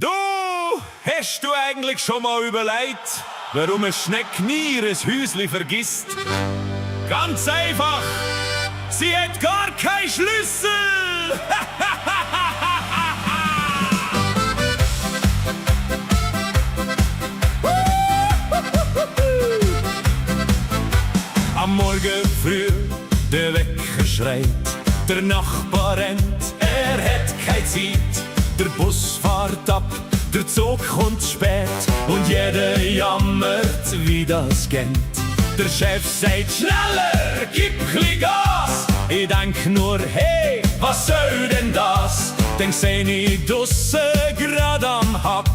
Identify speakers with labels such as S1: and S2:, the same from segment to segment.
S1: Du, hast du eigentlich schon mal überlegt, warum eine Schnecke nie ihr Häusli vergisst? Ganz einfach, sie hat gar keinen Schlüssel! Am Morgen früh, der Wecker schreit, der Nachbar rennt, er hat keine Zeit. Der Bus fährt ab, der Zug kommt spät und jeder jammert, wie das geht. Der Chef sagt schneller, gib chli Gas. Ich denk nur, hey, was soll denn das? Dann seh ich dusse grad am Hack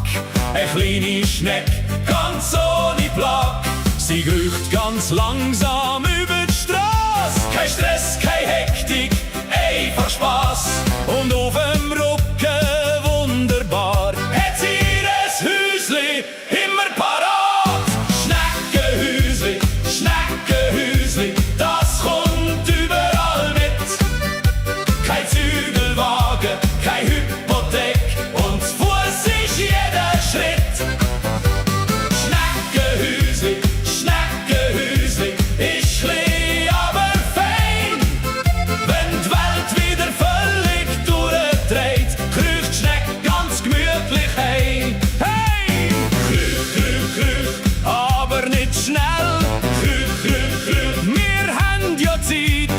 S1: eine kleine Schnecke, ganz ohne Plack. Sie kriecht ganz langsam über die Straße. Kein Stress, keine Hektik, einfach Spaß. Und auf dem Rücken wunderbar hat sie ihr Häusli immer parat. Schneckenhäusli, Schneckenhäusli, das kommt überall mit. Kein Zügelwagen, keine Hypothek und zu Fuß ist jeder Schritt. Schneckenhäusli, Schneckenhäusli, ist chli aber fein. Wenn die Welt wieder völlig durchdreht, kriecht die Schnecke ganz gemütlich heim. Hey! Krüch, krüch, krüch, aber nicht schnell. Krüch, krüch, krüch, wir haben ja Zeit.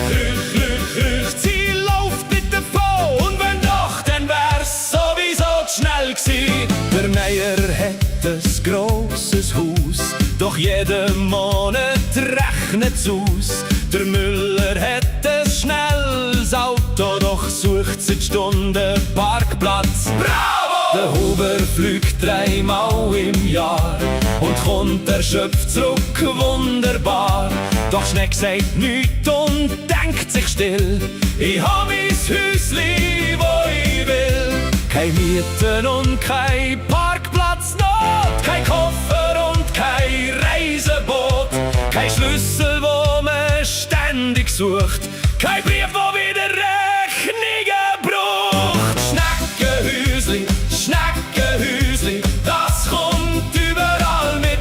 S1: Krüch, krüch, krüch, sie läuft nicht davon. Und wenn doch, dann wär's sowieso zu schnell gsi. Der Meier hat ein grosses Haus, doch jeden Monat rechnet's aus. Der Müller hat ein schnelles Auto, doch sucht seit Stunden Parkplatz. Bravo! Der Huber fliegt 3-mal im Jahr und kommt erschöpft zurück, wunderbar. Doch Schneck sagt nichts und denkt sich still. Ich hab mein Häusli, wo ich will. Kein Mieten und kein Parkplatznot, kein Koffer und kein Reiseboot, kein Schlüssel, wo man ständig sucht, kein Brief, wo wieder Rechnungen braucht. Schneckenhäusli, Schneckenhäusli, das kommt überall mit.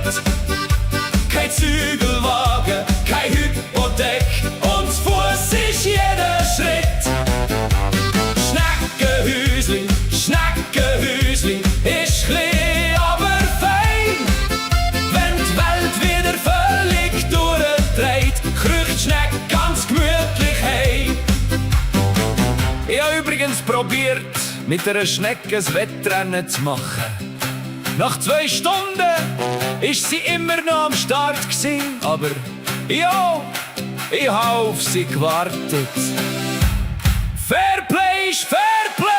S1: Kein Zügelwagen, keine Hypothek und zu Fuß ist jeder Schritt. Schneckenhäusli, Schneckenhäusli, ist chli aber fein. Wenn die Welt wieder völlig durchdreht, kriecht die Schnecke ganz gemütlich heim. Ich habe übrigens probiert, mit einer Schnecke ein Wettrennen zu machen. Nach 2 Stunden ist sie immer noch am Start gsi, aber ja, ich habe auf sie gewartet. Fairplay ist Fairplay!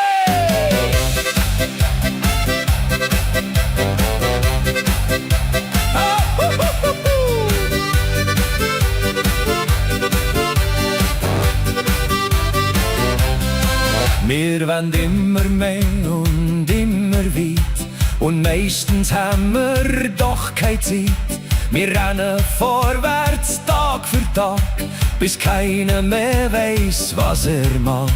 S1: Wir wollen immer mehr und immer weit und meistens haben wir doch keine Zeit. Wir rennen vorwärts Tag für Tag, bis keiner mehr weiss, was er mag.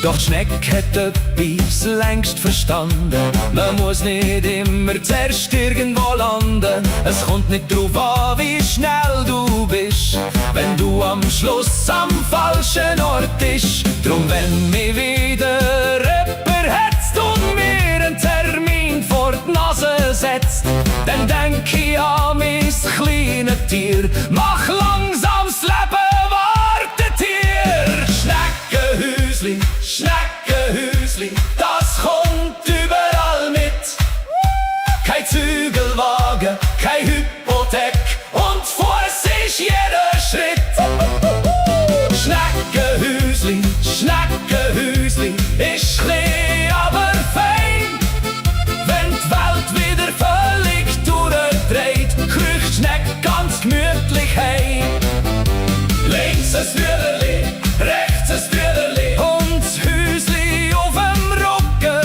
S1: Doch die Schnecke hat etwas längst verstanden. Man muss nicht immer zuerst irgendwo landen. Es kommt nicht drauf an, wie schnell du bist, wenn du am Schluss am falschen Ort bist. Drum wenn mich wieder jemand hetzt und mir einen Termin vor die Nase setzt, dann denk ich an mein kleines Tier. Mach langsam das Leben, wartet hier. Schneckenhäusli, Schneckenhäusli, das kommt überall mit. Kein Zügelwagen, keine Hypothek und zu Fuß ist jeder Schritt. Schneckenhäusli, Schneckenhäusli, ist chli aber fein. Wenn die Welt wieder völlig durchdreht, kriecht die Schnecke ganz gemütlich heim. Links ein Türerli, rechts ein Türerli und das Häusli auf dem Rücken.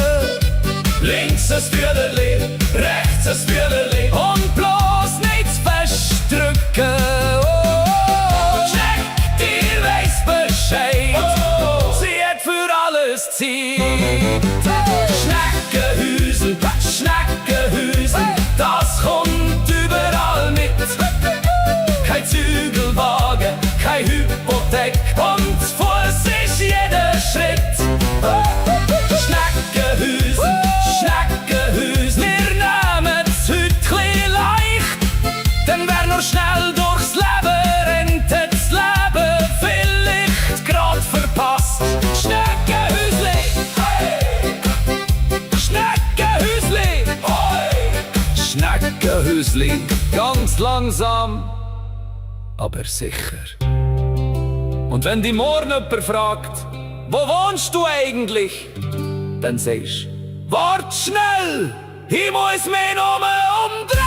S1: Links ein Türerli, rechts ein Türerli und bloß nichts festdrücken. Oh, Schnecke, die weiss Bescheid. Oh, sie hat für alles Zeit. Schneckenhäusli, Häusli, ganz langsam, aber sicher. Und wenn die morgen jemand fragt, wo wohnst du eigentlich? Dann sagst, wart schnell, ich muss mich nur umdrehen.